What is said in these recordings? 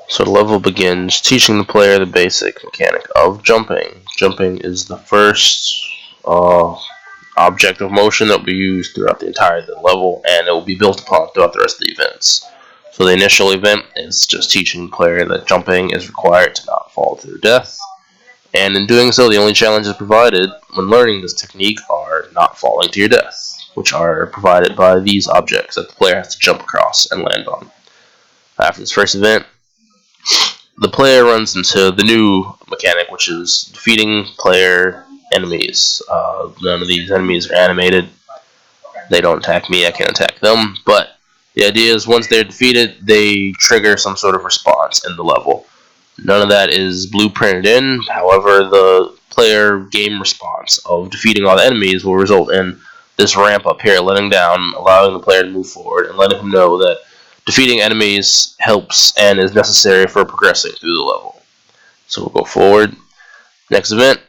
So the level begins teaching the player the basic mechanic of jumping. Jumping is the first object of motion that will be used throughout the entire level, and it will be built upon throughout the rest of the events. So the initial event is just teaching the player that jumping is required to not fall to their death. And in doing so, the only challenges provided when learning this technique are not falling to your death, which are provided by these objects that the player has to jump across and land on. After this first event, the player runs into the new mechanic, which is defeating player enemies. None of these enemies are animated. They don't attack me, I can't attack them. But the idea is once they're defeated, they trigger some sort of response in the level. None of that is blueprinted in. However, the player game response of defeating all the enemies will result in this ramp up here letting down, allowing the player to move forward and letting him know that defeating enemies helps and is necessary for progressing through the level. So we'll go forward. Next event.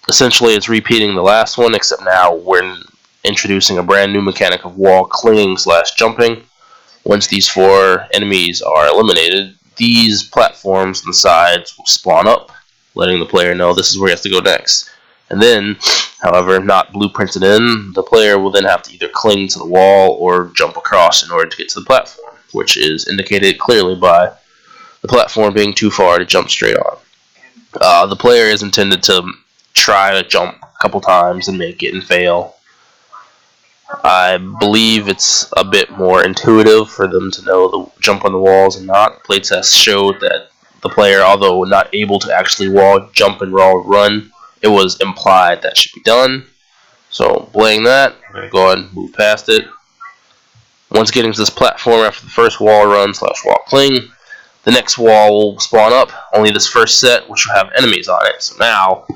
Essentially, it's repeating the last one, except now we're introducing a brand new mechanic of wall clinging / jumping. Once these 4 enemies are eliminated, these platforms on the sides will spawn up, letting the player know this is where he has to go next. And then, however, not blueprinted in, the player will then have to either cling to the wall or jump across in order to get to the platform, which is indicated clearly by the platform being too far to jump straight on. The player is intended to try to jump a couple times and make it and fail. I believe it's a bit more intuitive for them to know the jump on the walls and not. Playtests showed that the player, although not able to actually wall jump and run, it was implied that should be done. So, playing that, we're going to go ahead and move past it. Once getting to this platform after the first wall run / wall cling, the next wall will spawn up, only this first set, which will have enemies on it. So now,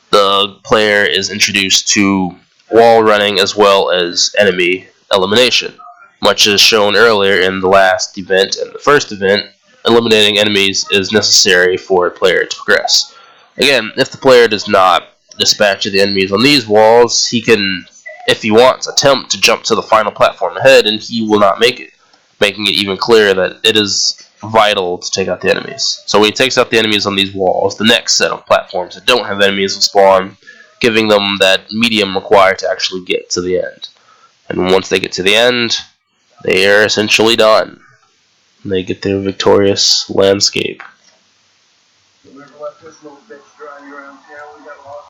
the player is introduced to wall running as well as enemy elimination. Much as shown earlier in the last event and the first event, eliminating enemies is necessary for a player to progress. Again, if the player does not dispatch the enemies on these walls, he can, if he wants, attempt to jump to the final platform ahead, and he will not make it, making it even clearer that it is vital to take out the enemies. So when he takes out the enemies on these walls, the next set of platforms that don't have enemies will spawn, giving them that medium required to actually get to the end. And once they get to the end, they are essentially done. They get their victorious landscape.